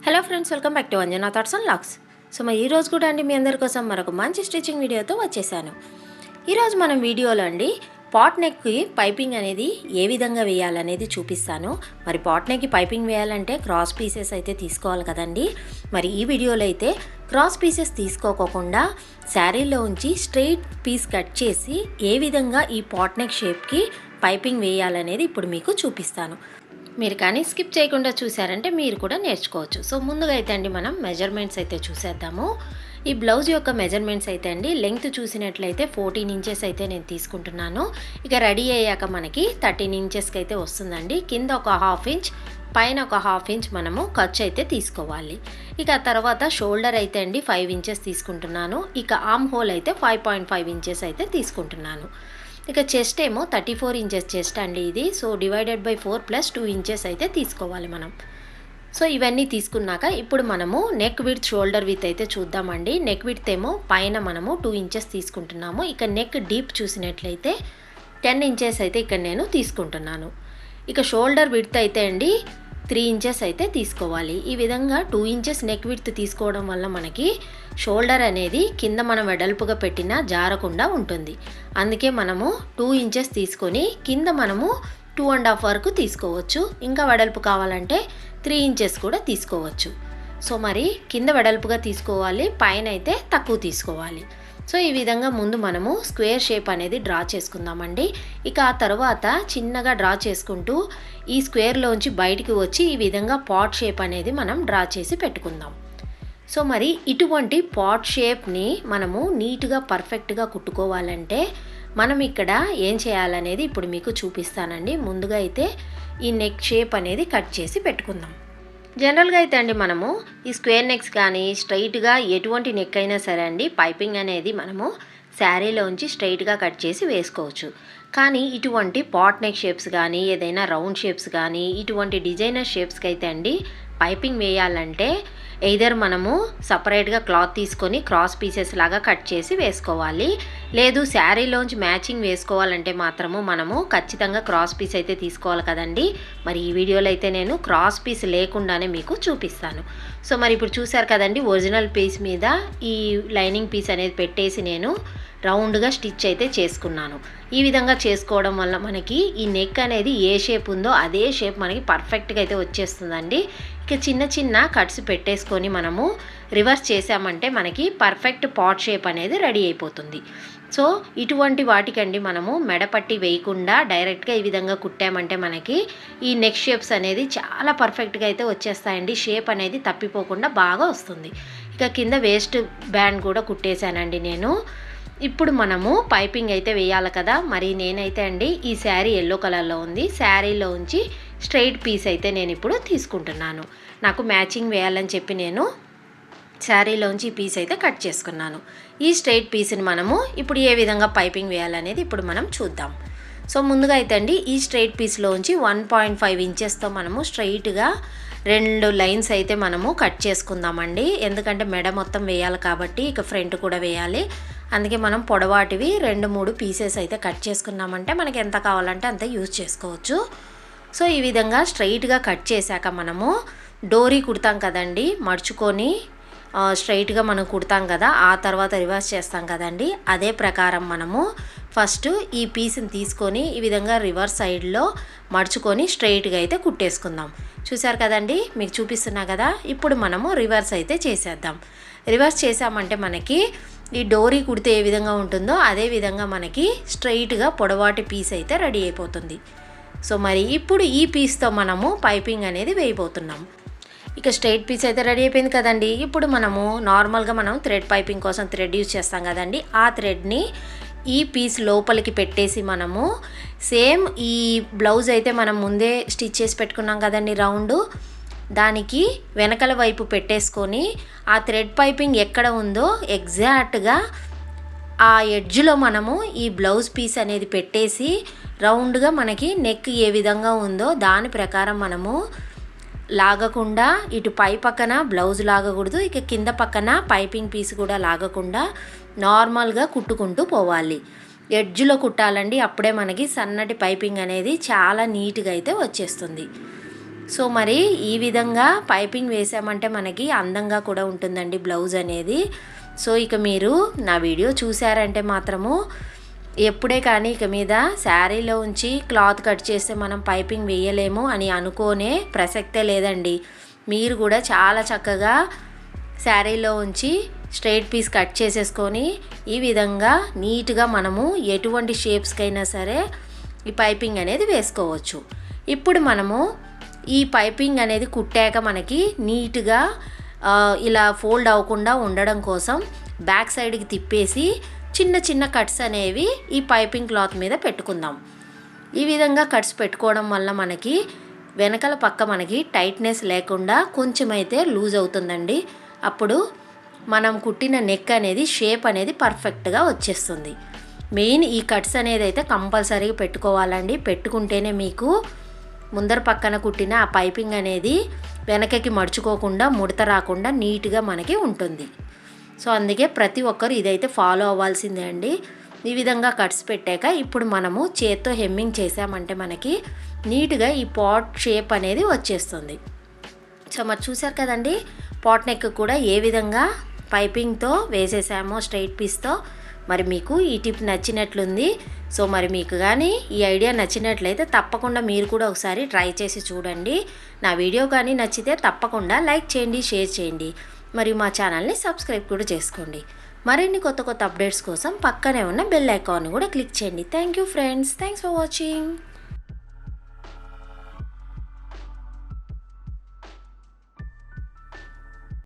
Hello friends, welcome back to Anjana thoughts and lakhs. So మరి ఈరోజు కూడా అండి మీ అందరి కోసం మరొక మంచి స్టిచ్చింగ్ వీడియోతో వచ్చేసాను. ఈరోజు మనం వీడియోలో అండి పాట్ నెక్కి పైపింగ్ అనేది ఏ విధంగా వేయాలనేది చూపిస్తాను. మరి పాట్ నెక్కి పైపింగ్ వేయాలంటే క్రాస్ పీసెస్ అయితే తీసుకోవాలి కదండి. మరి ఈ వీడియోలో అయితే క్రాస్ పీసెస్ తీసుకోకుండా శారీలో ఉంచి స్ట్రెయిట్ పీస్ కట్ చేసి ఏ విధంగా ఈ పాట్ నెక్ షేప్కి పైపింగ్ వేయాలనేది ఇప్పుడు మీకు చూపిస్తాను. మీరు కానీ స్కిప్ చేయకుండా చూసారంటే మీరు కూడా నేర్చుకోవచ్చు. సో ముందుగా అయితే అండి మనం మెజర్మెంట్స్ అయితే చూసేద్దాము. ఈ బ్లౌజ్ యొక్క మెజర్మెంట్స్ అయితే అండి లెంగ్త్ చూసినట్లయితే 14 ఇంచెస్ అయితే నేను తీసుకుంటున్నాను. ఇక రెడీ అయ్యాక మనకి 13 ఇంచెస్కి అయితే వస్తుందండి. కింద ఒక హాఫ్ ఇంచ్, పైన ఒక హాఫ్ ఇంచ్ మనము ఖర్చు అయితే తీసుకోవాలి. ఇక తర్వాత షోల్డర్ అయితే అండి 5 ఇంచెస్ తీసుకుంటున్నాను. ఇక ఆర్మ్ హోల్ అయితే 5.5 ఇంచెస్ అయితే తీసుకుంటున్నాను. ఇక చెస్ట్ ఏమో 34 ఇంచెస్ చెస్ట్ అండి ఇది. సో డివైడెడ్ బై 4 + 2 ఇంచెస్ అయితే తీసుకోవాలి మనం. సో ఇవన్నీ తీసుకున్నాక ఇప్పుడు మనము నెక్ విడ్త్, షోల్డర్ విడ్త్ అయితే చూద్దామండి. నెక్ విడ్త్ ఏమో పైన మనము 2 ఇంచెస్ తీసుకుంటున్నాము. ఇక నెక్ డీప్ చూసినట్లయితే 10 ఇంచెస్ అయితే ఇక్కడ నేను తీసుకుంటున్నాను. ఇక షోల్డర్ విడ్త్ అయితే అండి 3 ఇంచెస్ అయితే తీసుకోవాలి. ఈ విధంగా 2 ఇంచెస్ నెక్ విడ్త్ తీసుకోవడం వల్ల మనకి షోల్డర్ అనేది కింద మనం వెడల్పుగా పెట్టినా జారకుండా ఉంటుంది. అందుకే మనము 2 ఇంచెస్ తీసుకొని కింద మనము 2.5 వరకు తీసుకోవచ్చు. ఇంకా వెడల్పు కావాలంటే 3 ఇంచెస్ కూడా తీసుకోవచ్చు. సో మరి కింద వెడల్పుగా తీసుకోవాలి, పైన అయితే తక్కువ తీసుకోవాలి. సో ఈ విధంగా ముందు మనము స్క్వేర్ షేప్ అనేది డ్రా చేసుకుందామండి. ఇక ఆ తర్వాత చిన్నగా డ్రా చేసుకుంటూ ఈ స్క్వేర్లోంచి బయటికి వచ్చి ఈ విధంగా పాట్ షేప్ అనేది మనం డ్రా చేసి పెట్టుకుందాం. సో మరి ఇటువంటి పాట్ షేప్ని మనము నీట్గా పర్ఫెక్ట్గా కుట్టుకోవాలంటే మనం ఇక్కడ ఏం చేయాలనేది ఇప్పుడు మీకు చూపిస్తానండి. ముందుగా అయితే ఈ నెక్ షేప్ అనేది కట్ చేసి పెట్టుకుందాం. జనరల్గా అయితే అండి మనము ఈ స్క్వేర్ నెక్స్ కానీ స్ట్రైట్గా ఎటువంటి నెక్ అయినా సరే అండి పైపింగ్ అనేది మనము శారీలోంచి స్ట్రైట్గా కట్ చేసి వేసుకోవచ్చు. కానీ ఇటువంటి పాట్ నెక్ షేప్స్ కానీ ఏదైనా రౌండ్ షేప్స్ కానీ ఇటువంటి డిజైనర్ షేప్స్కి అయితే అండి పైపింగ్ వేయాలంటే ఎయిదర్ మనము సపరేట్గా క్లాత్ తీసుకొని క్రాస్ పీసెస్ లాగా కట్ చేసి వేసుకోవాలి. లేదు శారీలోంచి మ్యాచింగ్ వేసుకోవాలంటే మాత్రము మనము ఖచ్చితంగా క్రాస్ పీస్ అయితే తీసుకోవాలి కదండి. మరి ఈ వీడియోలో అయితే నేను క్రాస్ పీస్ లేకుండానే మీకు చూపిస్తాను. సో మరి ఇప్పుడు చూసారు కదండి, ఒరిజినల్ పీస్ మీద ఈ లైనింగ్ పీస్ అనేది పెట్టేసి నేను రౌండ్గా స్టిచ్ అయితే చేసుకున్నాను. ఈ విధంగా చేసుకోవడం వల్ల మనకి ఈ నెక్ అనేది ఏ షేప్ ఉందో అదే షేప్ మనకి పర్ఫెక్ట్గా అయితే వచ్చేస్తుందండి. ఇక చిన్న చిన్న కట్స్ పెట్టేసుకొని మనము రివర్స్ చేసామంటే మనకి పర్ఫెక్ట్ పాట్ షేప్ అనేది రెడీ అయిపోతుంది. సో ఇటువంటి వాటికండి మనము మెడపట్టి వేయకుండా డైరెక్ట్గా ఈ విధంగా కుట్టామంటే మనకి ఈ నెక్ షేప్స్ అనేది చాలా పర్ఫెక్ట్గా అయితే వచ్చేస్తాయండి. షేప్ అనేది తప్పిపోకుండా బాగా వస్తుంది. ఇక కింద వేస్ట్ బ్యాండ్ కూడా కుట్టేశానండి నేను. ఇప్పుడు మనము పైపింగ్ అయితే వేయాలి కదా. మరి నేనైతే అండి ఈ శారీ ఎల్లో కలర్లో ఉంది, శారీలో ఉంచి స్ట్రైట్ పీస్ అయితే నేను ఇప్పుడు తీసుకుంటున్నాను. నాకు మ్యాచింగ్ వేయాలని చెప్పి నేను శారీలోంచి ఈ పీస్ అయితే కట్ చేసుకున్నాను. ఈ స్ట్రైట్ పీస్ని మనము ఇప్పుడు ఏ విధంగా పైపింగ్ వేయాలనేది ఇప్పుడు మనం చూద్దాం. సో ముందుగా అయితే అండి ఈ స్ట్రైట్ పీస్లోంచి 1.5 ఇంచెస్తో మనము స్ట్రైట్గా 2 లైన్స్ అయితే మనము కట్ చేసుకుందామండి. ఎందుకంటే మెడ మొత్తం వేయాలి కాబట్టి ఇక ఫ్రంట్ కూడా వేయాలి. అందుకే మనం పొడవాటివి 2-3 పీసెస్ అయితే కట్ చేసుకున్నామంటే మనకి ఎంత కావాలంటే అంత యూజ్ చేసుకోవచ్చు. సో ఈ విధంగా స్ట్రైట్గా కట్ చేశాక మనము డోరీ కుడతాం కదండి, మడుచుకొని స్ట్రైట్గా మనం కుడతాం కదా, ఆ తర్వాత రివర్స్ చేస్తాం కదండి. అదే ప్రకారం మనము ఫస్ట్ ఈ పీస్ని తీసుకొని ఈ విధంగా రివర్స్ సైడ్లో మడుచుకొని స్ట్రైట్గా అయితే కుట్టేసుకుందాం. చూసారు కదండి, మీకు చూపిస్తున్నా కదా. ఇప్పుడు మనము రివర్స్ అయితే చేసేద్దాం. రివర్స్ చేసామంటే మనకి ఈ డోరీ కుడితే ఏ విధంగా ఉంటుందో అదే విధంగా మనకి స్ట్రైట్గా పొడవాటి పీస్ అయితే రెడీ అయిపోతుంది. సో మరి ఇప్పుడు ఈ పీస్తో మనము పైపింగ్ అనేది వేయబోతున్నాం. ఇక స్ట్రైట్ పీస్ అయితే రెడీ అయిపోయింది కదండి. ఇప్పుడు మనము నార్మల్గా మనం థ్రెడ్ పైపింగ్ కోసం థ్రెడ్ యూజ్ చేస్తాం కదండి. ఆ థ్రెడ్ని ఈ పీస్ లోపలికి పెట్టేసి మనము సేమ్ ఈ బ్లౌజ్ అయితే మనం ముందే స్టిచ్ చేసి పెట్టుకున్నాం కదండి రౌండ్, దానికి వెనకల వైపు పెట్టేసుకొని ఆ థ్రెడ్ పైపింగ్ ఎక్కడ ఉందో ఎగ్జాక్ట్గా ఆ ఎడ్జ్లో మనము ఈ బ్లౌజ్ పీస్ అనేది పెట్టేసి రౌండ్గా మనకి నెక్ ఏ విధంగా ఉందో దాని ప్రకారం మనము లాగకుండా ఇటు పై పక్కన బ్లౌజ్ లాగకూడదు, ఇక కింద పక్కన పైపింగ్ పీస్ కూడా లాగకుండా నార్మల్గా కుట్టుకుంటూ పోవాలి. ఎడ్జ్లో కుట్టాలండి, అప్పుడే మనకి సన్నటి పైపింగ్ అనేది చాలా నీట్గా అయితే వచ్చేస్తుంది. సో మరి ఈ విధంగా పైపింగ్ వేసామంటే మనకి అందంగా కూడా ఉంటుందండి బ్లౌజ్ అనేది. సో ఇక మీరు నా వీడియో చూసారంటే మాత్రము ఎప్పుడే కానీ ఇక మీద శారీలో ఉంచి క్లాత్ కట్ చేస్తే మనం పైపింగ్ వేయలేము అని అనుకోనే ప్రసక్తే లేదండి. మీరు కూడా చాలా చక్కగా శారీలో ఉంచి స్ట్రైట్ పీస్ కట్ చేసేసుకొని ఈ విధంగా నీట్గా మనము ఎటువంటి షేప్స్కైనా సరే ఈ పైపింగ్ అనేది వేసుకోవచ్చు. ఇప్పుడు మనము ఈ పైపింగ్ అనేది కుట్టాక మనకి నీట్గా ఇలా ఫోల్డ్ అవ్వకుండా ఉండడం కోసం బ్యాక్ సైడ్కి తిప్పేసి చిన్న చిన్న కట్స్ అనేవి ఈ పైపింగ్ క్లాత్ మీద పెట్టుకుందాం. ఈ విధంగా కట్స్ పెట్టుకోవడం వల్ల మనకి వెనకాల పక్క మనకి టైట్నెస్ లేకుండా కొంచెం అయితే లూజ్ అవుతుందండి. అప్పుడు మనం కుట్టిన నెక్ అనేది షేప్ అనేది పర్ఫెక్ట్గా వచ్చేస్తుంది. మెయిన్ ఈ కట్స్ అనేది అయితే కంపల్సరీగా పెట్టుకోవాలండి. పెట్టుకుంటేనే మీకు ముందర పక్కన కుట్టిన ఆ పైపింగ్ అనేది వెనకకి మడుచుకోకుండా ముడత రాకుండా నీట్గా మనకి ఉంటుంది. సో అందుకే ప్రతి ఒక్కరు ఇదైతే ఫాలో అవ్వాల్సిందే అండి. ఈ విధంగా కట్స్ పెట్టాక ఇప్పుడు మనము చేత్తో హెమ్మింగ్ చేసామంటే మనకి నీట్గా ఈ పాట్ షేప్ అనేది వచ్చేస్తుంది. సో మరి చూసారు కదండి పాట్ నెక్ కూడా ఏ విధంగా పైపింగ్తో వేసేసామో స్ట్రైట్ పీస్తో. మరి మీకు ఈ టిప్ నచ్చినట్లుంది. సో మరి మీకు కానీ ఈ ఐడియా నచ్చినట్లయితే తప్పకుండా మీరు కూడా ఒకసారి ట్రై చేసి చూడండి. నా వీడియో కానీ నచ్చితే తప్పకుండా లైక్ చేయండి, షేర్ చేయండి, మరియు మా ఛానల్ని సబ్స్క్రైబ్ కూడా చేసుకోండి. మరిన్ని కొత్త కొత్త అప్డేట్స్ కోసం పక్కనే ఉన్న బెల్ ఐకాన్ కూడా క్లిక్ చేయండి. Thank you friends, thanks for watching.